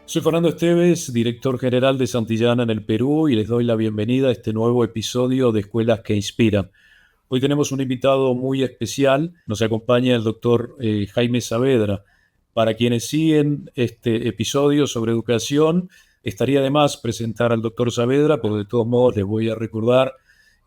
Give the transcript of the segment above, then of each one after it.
Soy Fernando Esteves, director general de Santillana en el Perú, y les doy la bienvenida a este nuevo episodio de Escuelas que Inspiran. Hoy tenemos un invitado muy especial. Nos acompaña el doctor Jaime Saavedra. Para quienes siguen este episodio sobre educación, estaría de más presentar al doctor Saavedra, pero de todos modos les voy a recordar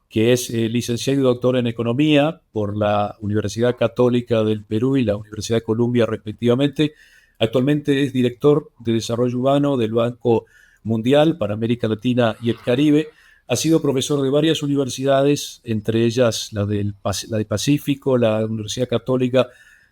que es licenciado y doctor en Economía por la Universidad Católica del Perú y la Universidad de Columbia, respectivamente. Actualmente es director de Desarrollo Urbano del Banco Mundial para América Latina y el Caribe. Ha sido profesor de varias universidades, entre ellas la de Pacífico, la Universidad Católica,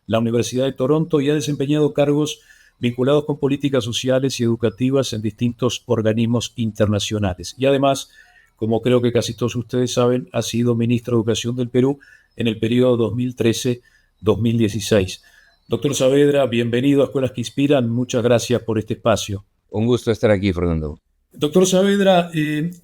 la Universidad de Toronto, y ha desempeñado cargos vinculados con políticas sociales y educativas en distintos organismos internacionales. Y además, como creo que casi todos ustedes saben, ha sido ministro de Educación del Perú en el periodo 2013-2016. Doctor Saavedra, bienvenido a Escuelas que Inspiran. Muchas gracias por este espacio. Un gusto estar aquí, Fernando. Doctor Saavedra,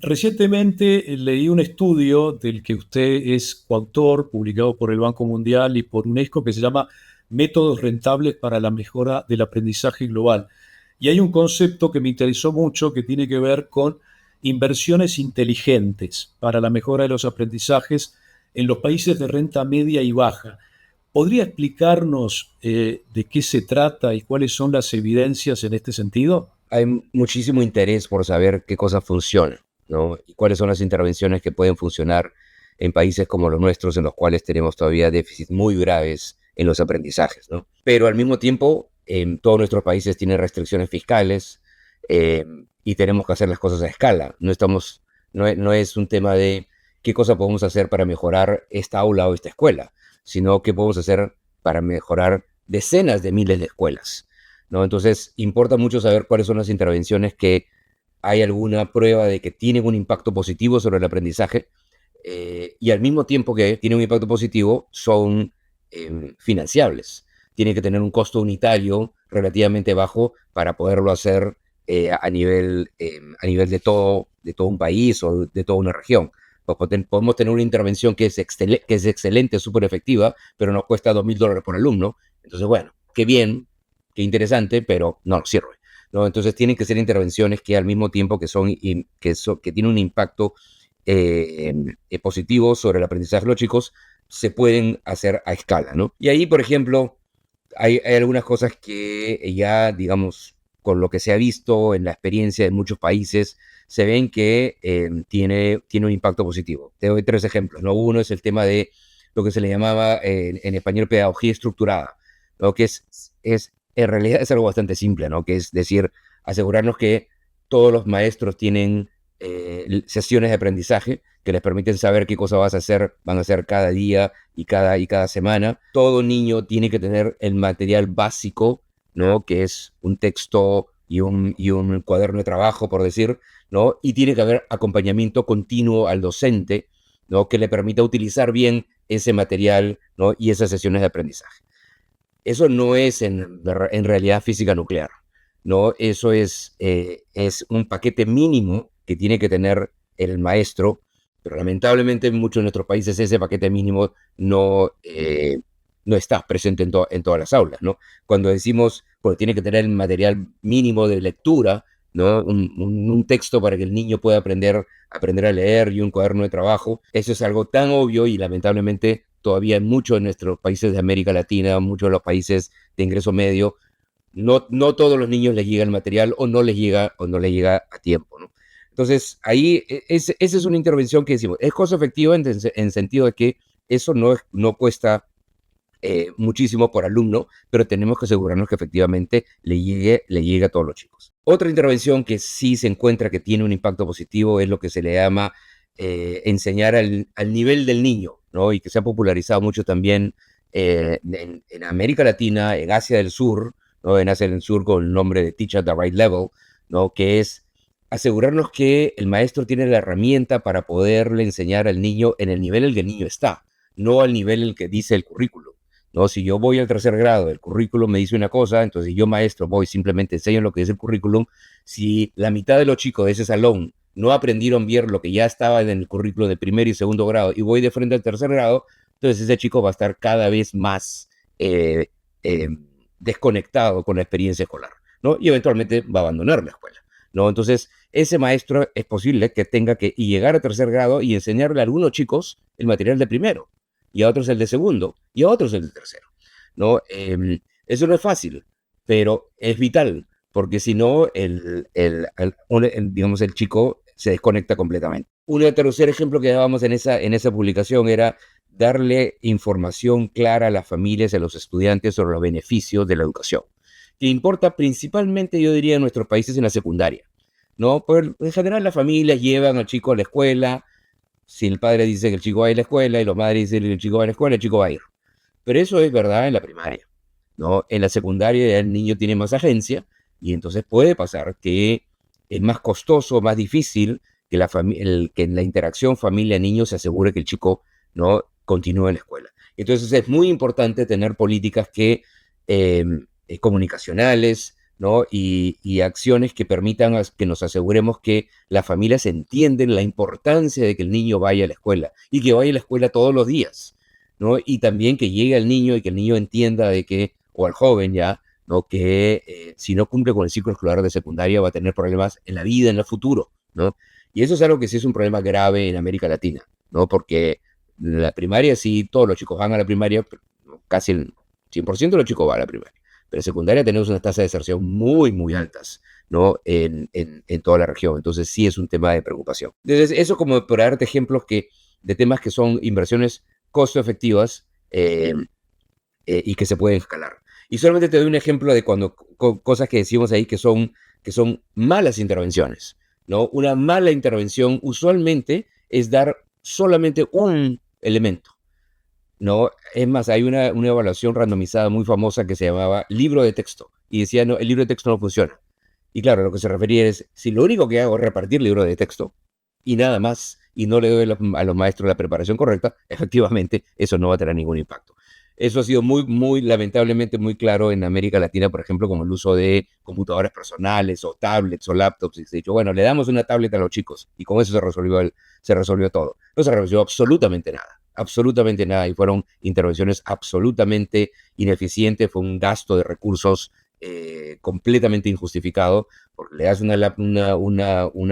recientemente leí un estudio del que usted es coautor, publicado por el Banco Mundial y por UNESCO, que se llama Métodos rentables para la mejora del aprendizaje global. Y hay un concepto que me interesó mucho que tiene que ver con inversiones inteligentes para la mejora de los aprendizajes en los países de renta media y baja. ¿Podría explicarnos de qué se trata y cuáles son las evidencias en este sentido? Hay muchísimo interés por saber qué cosas funcionan, ¿no? Y cuáles son las intervenciones que pueden funcionar en países como los nuestros, en los cuales tenemos todavía déficits muy graves en los aprendizajes, ¿no? Pero al mismo tiempo, todos nuestros países tienen restricciones fiscales y tenemos que hacer las cosas a escala. No es un tema de qué cosa podemos hacer para mejorar esta aula o esta escuela, sino qué podemos hacer para mejorar decenas de miles de escuelas, ¿no? Entonces, importa mucho saber cuáles son las intervenciones que hay alguna prueba de que tienen un impacto positivo sobre el aprendizaje y al mismo tiempo que tienen un impacto positivo son financiables. Tienen que tener un costo unitario relativamente bajo para poderlo hacer a nivel de todo un país o de toda una región. Podemos tener una intervención que es excelente, súper efectiva, pero nos cuesta $2,000 por alumno. Entonces, bueno, qué bien, qué interesante, pero no nos sirve, ¿no? Entonces tienen que ser intervenciones que al mismo tiempo que tienen un impacto positivo sobre el aprendizaje de los chicos, se pueden hacer a escala, ¿no? Y ahí, por ejemplo, hay algunas cosas que ya, digamos, con lo que se ha visto en la experiencia de muchos países, se ven que tiene un impacto positivo. Te doy tres ejemplos, ¿no? Uno es el tema de lo que se le llamaba en español pedagogía estructurada, lo que en realidad es algo bastante simple, ¿no? Que es decir, asegurarnos que todos los maestros tienen sesiones de aprendizaje que les permiten saber qué cosas van a hacer cada día y cada semana. Todo niño tiene que tener el material básico, ¿no? Que es un texto y un cuaderno de trabajo, por decir, ¿no? Y tiene que haber acompañamiento continuo al docente, ¿no? Que le permita utilizar bien ese material, ¿no? Y esas sesiones de aprendizaje. Eso no es en realidad física nuclear, ¿no? Eso es un paquete mínimo que tiene que tener el maestro, pero lamentablemente en muchos de nuestros países ese paquete mínimo no está presente en todas las aulas, ¿no? Cuando decimos, pues tiene que tener el material mínimo de lectura, ¿no? Un texto para que el niño pueda aprender a leer y un cuaderno de trabajo. Eso es algo tan obvio y lamentablemente todavía en muchos de nuestros países de América Latina, muchos de los países de ingreso medio, no todos los niños les llega el material o no les llega a tiempo, ¿no? Entonces, ahí esa es una intervención que decimos, es costo efectiva en sentido de que eso no cuesta muchísimo por alumno, pero tenemos que asegurarnos que efectivamente le llegue a todos los chicos. Otra intervención que sí se encuentra que tiene un impacto positivo es lo que se le llama enseñar al nivel del niño, ¿no? Y que se ha popularizado mucho también en América Latina, en Asia del Sur, ¿no? En Asia del Sur con el nombre de Teach at the Right Level, ¿no? Que es asegurarnos que el maestro tiene la herramienta para poderle enseñar al niño en el nivel en el que el niño está, no al nivel en el que dice el currículum, ¿no? Si yo voy al tercer grado, el currículum me dice una cosa, entonces yo maestro voy, simplemente enseño lo que dice el currículum. Si la mitad de los chicos de ese salón no aprendieron bien lo que ya estaba en el currículum de primer y segundo grado y voy de frente al tercer grado, entonces ese chico va a estar cada vez más eh, eh, desconectado con la experiencia escolar, ¿no? Y eventualmente va a abandonar la escuela, ¿no? Entonces, ese maestro es posible que tenga que llegar a tercer grado y enseñarle a algunos chicos el material de primero, y a otros el de segundo, y a otros el de tercero, ¿no? Eso no es fácil, pero es vital, porque si no, digamos, el chico se desconecta completamente. Un tercer ejemplo que dábamos en esa publicación era darle información clara a las familias y a los estudiantes sobre los beneficios de la educación, que importa principalmente, yo diría, en nuestros países en la secundaria, ¿no? Pues, en general las familias llevan al chico a la escuela, si el padre dice que el chico va a ir a la escuela y los madres dicen que el chico va a la escuela, el chico va a ir. Pero eso es verdad en la primaria, ¿no? En la secundaria ya el niño tiene más agencia y entonces puede pasar que es más costoso, más difícil que en la interacción familia-niño se asegure que el chico, ¿no?, continúe en la escuela. Entonces es muy importante tener políticas comunicacionales, ¿no? Y acciones que permitan que nos aseguremos que las familias entienden la importancia de que el niño vaya a la escuela y que vaya a la escuela todos los días, ¿no? Y también que llegue al niño y que el niño entienda de que, o al joven ya, ¿no?, que si no cumple con el ciclo escolar de secundaria va a tener problemas en la vida, en el futuro, ¿no? Y eso es algo que sí es un problema grave en América Latina, ¿no? Porque la primaria sí, todos los chicos van a la primaria, casi el 100% de los chicos van a la primaria. Pero en secundaria tenemos unas tasas de deserción muy, muy altas, ¿no? En toda la región. Entonces sí es un tema de preocupación. Entonces eso como para darte ejemplos de temas que son inversiones costo efectivas y que se pueden escalar. Y solamente te doy un ejemplo de cosas que decimos ahí que son malas intervenciones, ¿no? Una mala intervención usualmente es dar solamente un elemento, ¿no? Es más, hay una evaluación randomizada muy famosa que se llamaba libro de texto y decía, no, el libro de texto no funciona. Y claro, lo que se refería es, si lo único que hago es repartir libro de texto y nada más, y no le doy a los maestros la preparación correcta, efectivamente, eso no va a tener ningún impacto. Eso ha sido muy, lamentablemente muy claro en América Latina, por ejemplo, con el uso de computadoras personales o tablets o laptops. Y se ha dicho, bueno, le damos una tablet a los chicos y con eso se resolvió todo. No se resolvió absolutamente nada, y fueron intervenciones absolutamente ineficientes, fue un gasto de recursos completamente injustificado, porque le das una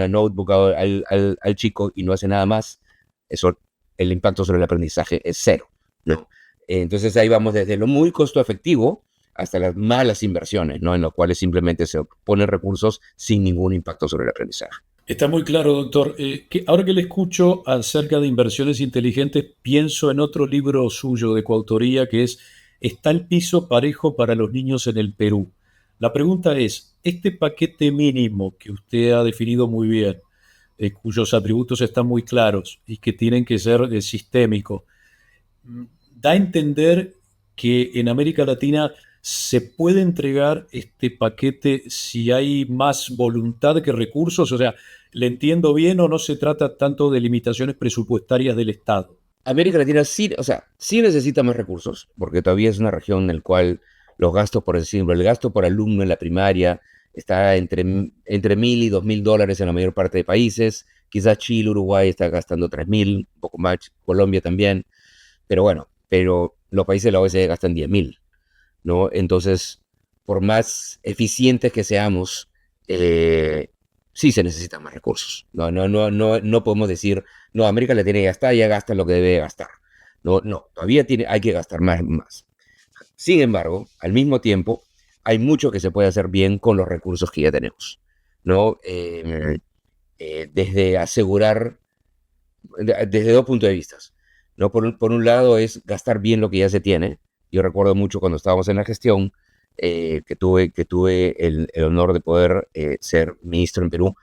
notebook al chico y no hace nada más, eso, el impacto sobre el aprendizaje es cero, ¿no? Entonces ahí vamos desde lo muy costo efectivo hasta las malas inversiones, ¿no?, en las cuales simplemente se ponen recursos sin ningún impacto sobre el aprendizaje. Está muy claro, doctor. Ahora que le escucho acerca de inversiones inteligentes, pienso en otro libro suyo de coautoría que es ¿Está el piso parejo para los niños en el Perú? La pregunta es, este paquete mínimo que usted ha definido muy bien, cuyos atributos están muy claros y que tienen que ser sistémicos, da a entender que en América Latina se puede entregar este paquete si hay más voluntad que recursos. O sea, ¿le entiendo bien o no se trata tanto de limitaciones presupuestarias del Estado? América Latina sí, o sea, sí necesita más recursos, porque todavía es una región en la cual los gastos, por ejemplo, el gasto por alumno en la primaria está entre $1,000 y $2,000 en la mayor parte de países. Quizás Chile, Uruguay está gastando 3,000, un poco más, Colombia también. Pero bueno, los países de la OECD gastan 10,000, ¿no? Entonces, por más eficientes que seamos, sí se necesitan más recursos. No podemos decir, no, América Latina ya gasta lo que debe gastar. No, todavía hay que gastar más. Sin embargo, al mismo tiempo, hay mucho que se puede hacer bien con los recursos que ya tenemos, ¿no? Desde asegurar, desde dos puntos de vista, ¿no? Por un lado es gastar bien lo que ya se tiene. Yo recuerdo mucho cuando estábamos en la gestión, que tuve el honor de poder ser ministro en Perú.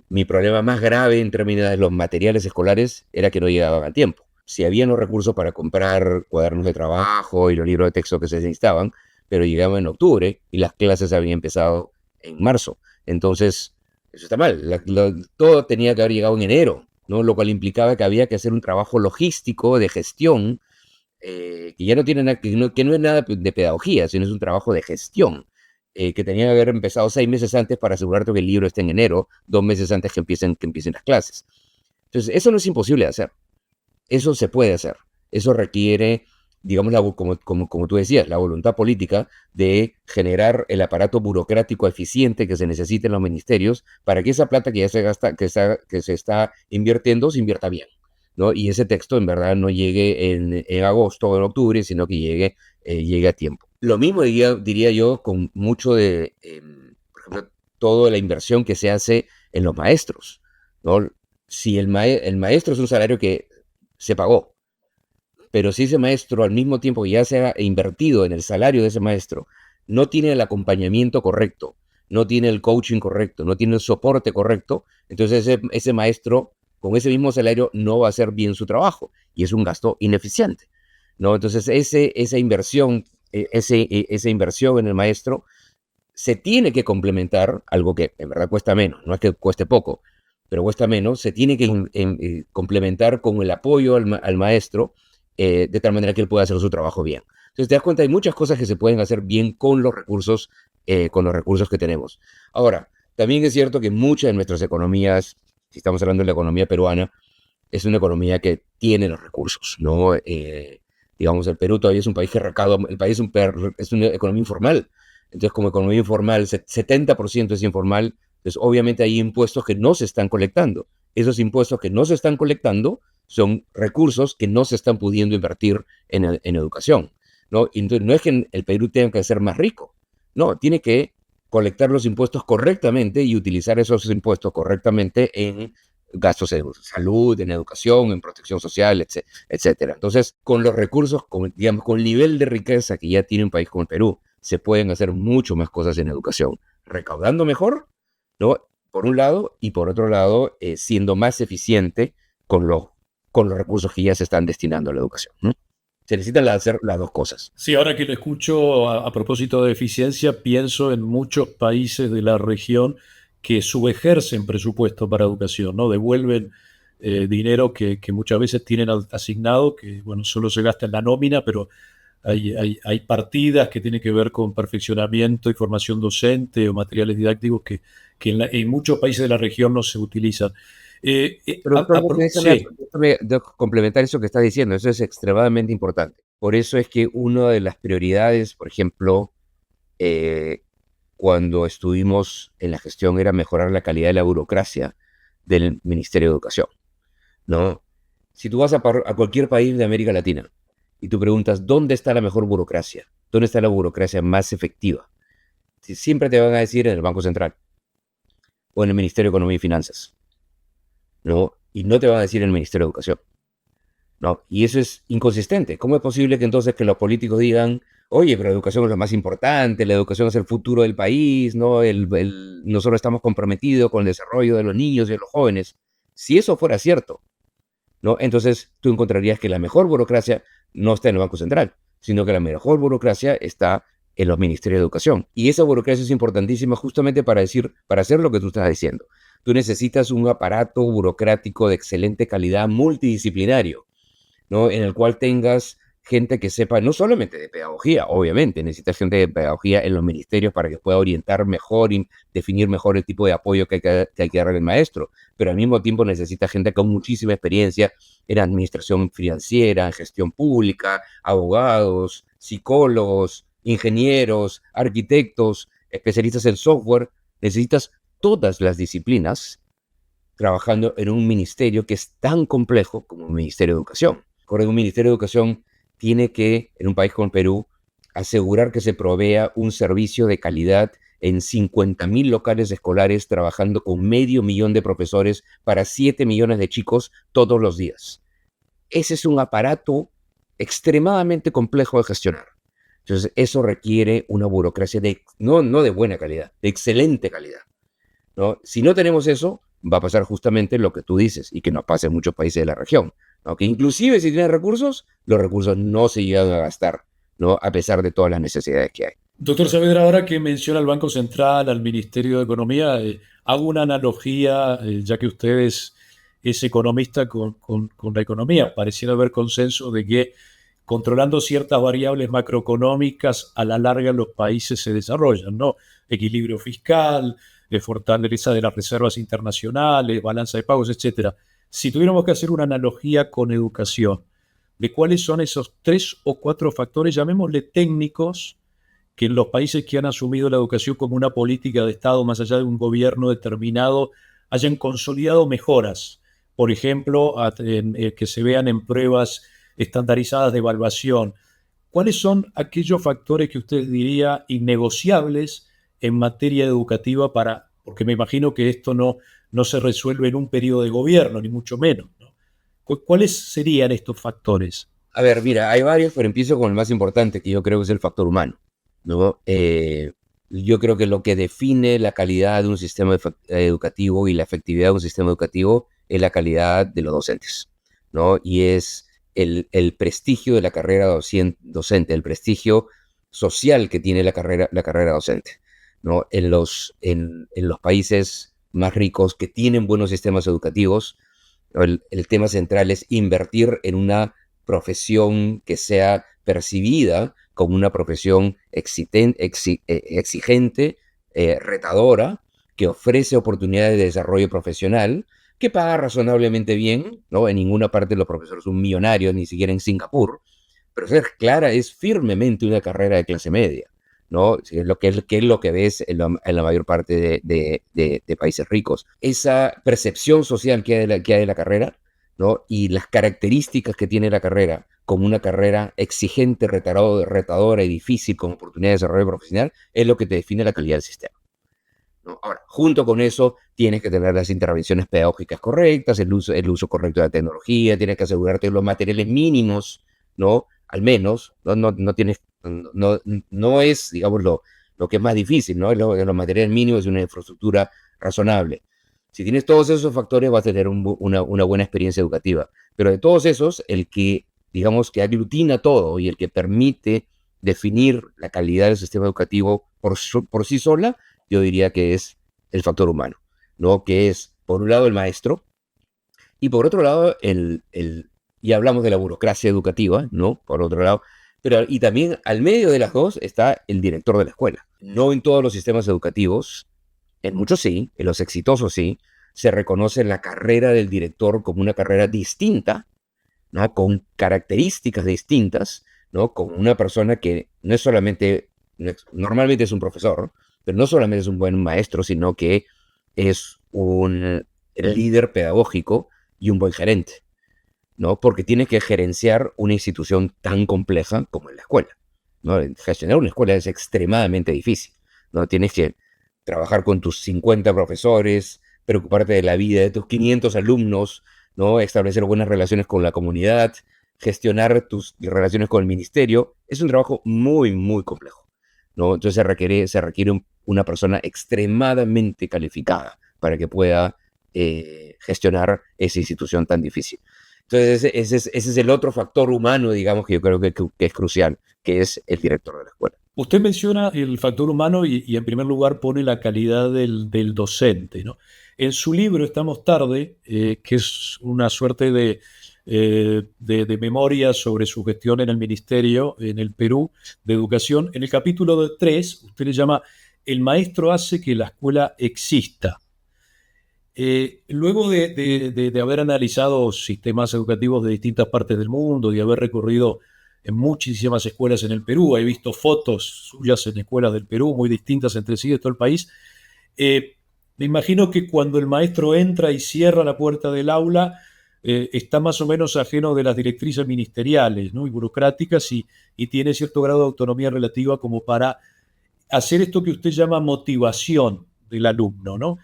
Mi problema más grave en términos de los materiales escolares era que no llegaban a tiempo. Si había los recursos para comprar cuadernos de trabajo y los libros de texto que se necesitaban, pero llegaban en octubre y las clases habían empezado en marzo. Entonces, eso está mal. Todo tenía que haber llegado en enero, ¿no? Lo cual implicaba que había que hacer un trabajo logístico de gestión, que ya no tiene nada, que no es nada de pedagogía, sino es un trabajo de gestión, que tenía que haber empezado 6 meses antes para asegurarte que el libro esté en enero, 2 meses antes que empiecen las clases. Entonces, eso no es imposible de hacer. Eso se puede hacer. Eso requiere digamos, como tú decías, la voluntad política de generar el aparato burocrático eficiente que se necesita en los ministerios para que esa plata que ya se gasta, que se está invirtiendo, se invierta bien, ¿no? Y ese texto en verdad no llegue en agosto o en octubre, sino que llegue a tiempo. Lo mismo diría yo con mucho de, por ejemplo, toda la inversión que se hace en los maestros, ¿no? Si el maestro es un salario que se pagó, pero si ese maestro al mismo tiempo que ya se ha invertido en el salario de ese maestro, no tiene el acompañamiento correcto, no tiene el coaching correcto, no tiene el soporte correcto, entonces ese maestro con ese mismo salario no va a hacer bien su trabajo y es un gasto ineficiente, ¿no? Entonces esa inversión en el maestro se tiene que complementar, algo que en verdad cuesta menos, no es que cueste poco, pero cuesta menos, se tiene que complementar con el apoyo al maestro, de tal manera que él pueda hacer su trabajo bien. Entonces te das cuenta, hay muchas cosas que se pueden hacer bien con los recursos que tenemos. Ahora, también es cierto que muchas de nuestras economías, si estamos hablando de la economía peruana, es una economía que tiene los recursos, ¿no? Digamos, el Perú todavía es un país que recauda, el país es una economía informal. Entonces, como economía informal, 70% es informal, pues obviamente hay impuestos que no se están colectando. Esos impuestos que no se están colectando son recursos que no se están pudiendo invertir en educación, ¿no? Entonces, no es que el Perú tenga que ser más rico, no, tiene que colectar los impuestos correctamente y utilizar esos impuestos correctamente en gastos en salud, en educación, en protección social, etcétera. Entonces, con los recursos, digamos, con el nivel de riqueza que ya tiene un país como el Perú, se pueden hacer mucho más cosas en educación, recaudando mejor, ¿no? Por un lado, y por otro lado, siendo más eficiente con los recursos que ya se están destinando a la educación, ¿no? Se necesitan hacer las dos cosas. Sí, ahora que lo escucho a propósito de eficiencia, pienso en muchos países de la región que subejercen presupuesto para educación, ¿no? Devuelven dinero que muchas veces tienen asignado, que bueno, solo se gasta en la nómina, pero hay partidas que tienen que ver con perfeccionamiento y formación docente o materiales didácticos que en muchos países de la región no se utilizan. Pero doctor, Sí. déjame complementar eso que está diciendo, eso es extremadamente importante. Por eso es que una de las prioridades, por ejemplo, eh, cuando estuvimos en la gestión era mejorar la calidad de la burocracia del Ministerio de Educación, ¿no? Si tú vas a cualquier país de América Latina y tú preguntas, ¿dónde está la mejor burocracia? ¿Dónde está la burocracia más efectiva? Siempre te van a decir en el Banco Central o en el Ministerio de Economía y Finanzas, ¿no? Y no te van a decir en el Ministerio de Educación, ¿no? Y eso es inconsistente. ¿Cómo es posible que entonces que los políticos digan, oye, pero la educación es lo más importante, la educación es el futuro del país, ¿no? Nosotros estamos comprometidos con el desarrollo de los niños y de los jóvenes? Si eso fuera cierto, ¿no? Entonces tú encontrarías que la mejor burocracia no está en el Banco Central, sino que la mejor burocracia está en los ministerios de educación. Y esa burocracia es importantísima justamente para hacer lo que tú estás diciendo. Tú necesitas un aparato burocrático de excelente calidad multidisciplinario, ¿no? En el cual tengas gente que sepa no solamente de pedagogía, obviamente, necesitas gente de pedagogía en los ministerios para que pueda orientar mejor y definir mejor el tipo de apoyo que hay que darle al maestro, pero al mismo tiempo necesitas gente con muchísima experiencia en administración financiera, en gestión pública, abogados, psicólogos, ingenieros, arquitectos, especialistas en software. Necesitas todas las disciplinas trabajando en un ministerio que es tan complejo como un ministerio de educación. Porque un ministerio de educación tiene que, en un país como el Perú, asegurar que se provea un servicio de calidad en 50.000 locales escolares, trabajando con 500.000 de profesores para 7 millones de chicos todos los días. Ese es un aparato extremadamente complejo de gestionar. Entonces, eso requiere una burocracia no de buena calidad, de excelente calidad, ¿no? Si no tenemos eso, va a pasar justamente lo que tú dices y que nos pasa en muchos países de la región, ¿no? Que inclusive si tienen recursos, los recursos no se llegan a gastar, ¿no? A pesar de todas las necesidades que hay. Doctor Saavedra, ahora que menciona al Banco Central, al Ministerio de Economía, hago una analogía, ya que usted es economista con la economía. Pareciera haber consenso de que controlando ciertas variables macroeconómicas, a la larga los países se desarrollan, ¿no? Equilibrio fiscal, fortaleza de las reservas internacionales, balanza de pagos, etcétera. Si tuviéramos que hacer una analogía con educación, de cuáles son esos 3 o 4 factores, llamémosle técnicos, que en los países que han asumido la educación como una política de Estado, más allá de un gobierno determinado, hayan consolidado mejoras. Por ejemplo, que se vean en pruebas estandarizadas de evaluación. ¿Cuáles son aquellos factores que usted diría innegociables en materia educativa porque me imagino que esto no se resuelve en un periodo de gobierno, ni mucho menos, ¿no? ¿Cuáles serían estos factores? A ver, mira, hay varios, pero empiezo con el más importante, que yo creo que es el factor humano, ¿no? Yo creo que lo que define la calidad de un sistema educativo y la efectividad de un sistema educativo es la calidad de los docentes, ¿no? Y es el prestigio de la carrera docente, el prestigio social que tiene la carrera docente, ¿no? En los países más ricos que tienen buenos sistemas educativos, el tema central es invertir en una profesión que sea percibida como una profesión exigente, retadora, que ofrece oportunidades de desarrollo profesional, que paga razonablemente bien, ¿no? En ninguna parte los profesores son millonarios, ni siquiera en Singapur, pero ser clara es firmemente una carrera de clase media, ¿no? Es lo que ves en la mayor parte de países ricos. Esa percepción social que hay de la carrera, ¿no? Y las características que tiene la carrera, como una carrera exigente, retadora y difícil con oportunidad de desarrollo profesional, es lo que te define la calidad del sistema, ¿no? Ahora, junto con eso, tienes que tener las intervenciones pedagógicas correctas, el uso correcto de la tecnología, tienes que asegurarte de los materiales mínimos, ¿no? Al menos, no es, digamos, lo que es más difícil, ¿no? Los materiales mínimos y una infraestructura razonable. Si tienes todos esos factores, vas a tener una buena experiencia educativa. Pero de todos esos, el que, digamos, que aglutina todo y el que permite definir la calidad del sistema educativo por sí sola, yo diría que es el factor humano, ¿no? Que es, por un lado, el maestro y por otro lado, y hablamos de la burocracia educativa, ¿no? Por otro lado, y también al medio de las dos está el director de la escuela. No en todos los sistemas educativos, en muchos sí, en los exitosos sí, se reconoce la carrera del director como una carrera distinta, ¿no? Con características distintas, ¿no? Con una persona que no es solamente, normalmente es un profesor, pero no solamente es un buen maestro, sino que es un líder pedagógico y un buen gerente, ¿no? Porque tiene que gerenciar una institución tan compleja como es la escuela, ¿no? Gestionar una escuela es extremadamente difícil, ¿no? Tienes que trabajar con tus 50 profesores, preocuparte de la vida de tus 500 alumnos, ¿no? Establecer buenas relaciones con la comunidad, gestionar tus relaciones con el ministerio. Es un trabajo muy, muy complejo, ¿no? Entonces se requiere una persona extremadamente calificada para que pueda gestionar esa institución tan difícil. Entonces ese es el otro factor humano, digamos, que yo creo que es crucial, que es el director de la escuela. Usted menciona el factor humano y en primer lugar pone la calidad del docente, ¿no? En su libro Estamos tarde, que es una suerte de memoria sobre su gestión en el Ministerio, en el Perú, de Educación, en el capítulo 3, usted le llama El maestro hace que la escuela exista. Luego de haber analizado sistemas educativos de distintas partes del mundo, de haber recorrido en muchísimas escuelas en el Perú, he visto fotos suyas en escuelas del Perú muy distintas entre sí de todo el país, me imagino que cuando el maestro entra y cierra la puerta del aula, está más o menos ajeno de las directrices ministeriales, ¿no? Y burocráticas y tiene cierto grado de autonomía relativa como para hacer esto que usted llama motivación del alumno, ¿no?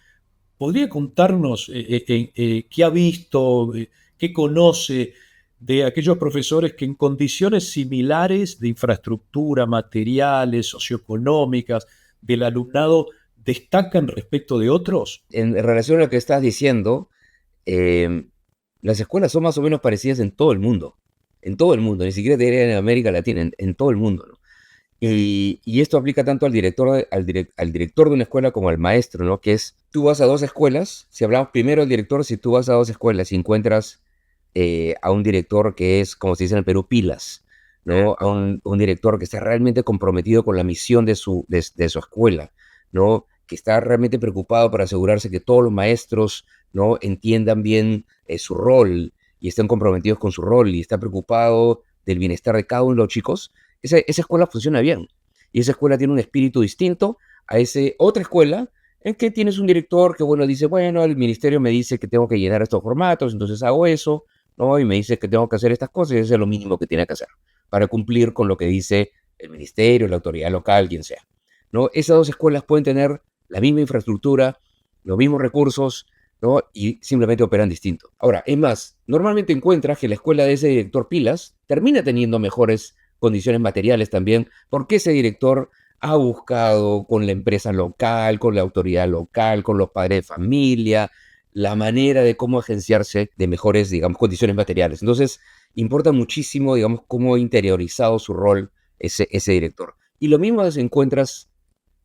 ¿Podría contarnos qué ha visto, qué conoce de aquellos profesores que en condiciones similares de infraestructura, materiales, socioeconómicas, del alumnado, destacan respecto de otros? En relación a lo que estás diciendo, eh, las escuelas son más o menos parecidas en todo el mundo, ni siquiera te diría en América Latina, en todo el mundo, ¿no? Y esto aplica tanto al director de una escuela como al maestro, ¿no? Que es, tú vas a dos escuelas, si hablamos primero del director, si tú vas a dos escuelas y encuentras a un director que es, como se dice en el Perú, pilas, ¿no? A un director que está realmente comprometido con la misión de su escuela, ¿no? Que está realmente preocupado para asegurarse que todos los maestros, ¿no? Entiendan bien su rol y están comprometidos con su rol y está preocupado del bienestar de cada uno de los chicos, esa escuela funciona bien. Y esa escuela tiene un espíritu distinto a esa otra escuela en que tienes un director que, bueno, dice, bueno, el ministerio me dice que tengo que llenar estos formatos, entonces hago eso, ¿no? Y me dice que tengo que hacer estas cosas y eso es lo mínimo que tiene que hacer para cumplir con lo que dice el ministerio, la autoridad local, quien sea, ¿no? Esas dos escuelas pueden tener la misma infraestructura, los mismos recursos, ¿no? Y simplemente operan distinto. Ahora, es más, normalmente encuentras que la escuela de ese director Pilas termina teniendo mejores condiciones materiales también, porque ese director ha buscado con la empresa local, con la autoridad local, con los padres de familia, la manera de cómo agenciarse de mejores, digamos, condiciones materiales. Entonces, importa muchísimo, digamos, cómo ha interiorizado su rol ese director. Y lo mismo se encuentras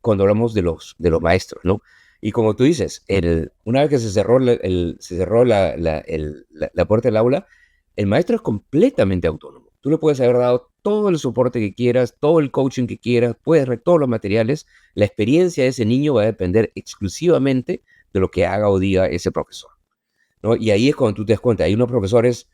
cuando hablamos de los maestros, ¿no? Y como tú dices, una vez que se cerró, se cerró la puerta del aula, el maestro es completamente autónomo. Tú le puedes haber dado todo el soporte que quieras, todo el coaching que quieras, puedes ver todos los materiales. La experiencia de ese niño va a depender exclusivamente de lo que haga o diga ese profesor, ¿no? Y ahí es cuando tú te das cuenta. Hay unos profesores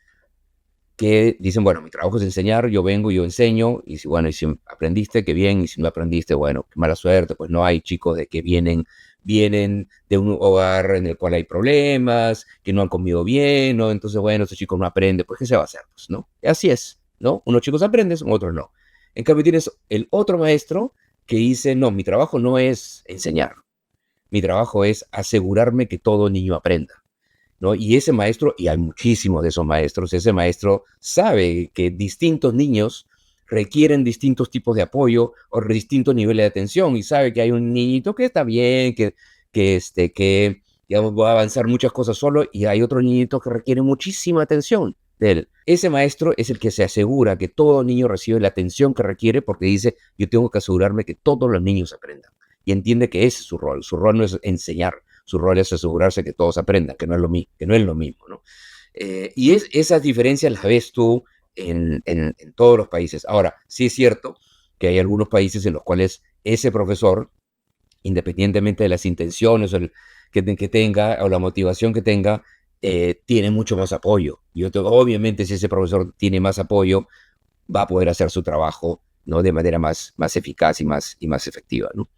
que dicen, bueno, mi trabajo es enseñar, yo vengo, yo enseño, y si, bueno, y si aprendiste, qué bien, y si no aprendiste, bueno, qué mala suerte, pues no hay chicos de que vienen de un hogar en el cual hay problemas, que no han comido bien, ¿no? Entonces, bueno, estos chicos no aprenden, pues, ¿qué se va a hacer? Pues, ¿no? Y así es, ¿no? Unos chicos aprenden, otros no. En cambio, tienes el otro maestro que dice, no, mi trabajo no es enseñar, mi trabajo es asegurarme que todo niño aprenda, ¿no? Y ese maestro, y hay muchísimos de esos maestros, ese maestro sabe que distintos niños requieren distintos tipos de apoyo o distintos niveles de atención y sabe que hay un niñito que está bien, que digamos, va a avanzar muchas cosas solo y hay otro niñito que requiere muchísima atención de él. Ese maestro es el que se asegura que todo niño recibe la atención que requiere porque dice, yo tengo que asegurarme que todos los niños aprendan. Y entiende que ese es su rol. Su rol no es enseñar, su rol es asegurarse que todos aprendan, que no es lo mismo, ¿no? Esas diferencias las ves tú en todos los países. Ahora, sí es cierto que hay algunos países en los cuales ese profesor, independientemente de las intenciones que tenga o la motivación que tenga, tiene mucho más apoyo. Obviamente, si ese profesor tiene más apoyo, va a poder hacer su trabajo, ¿no? De manera más eficaz y más efectiva, ¿no?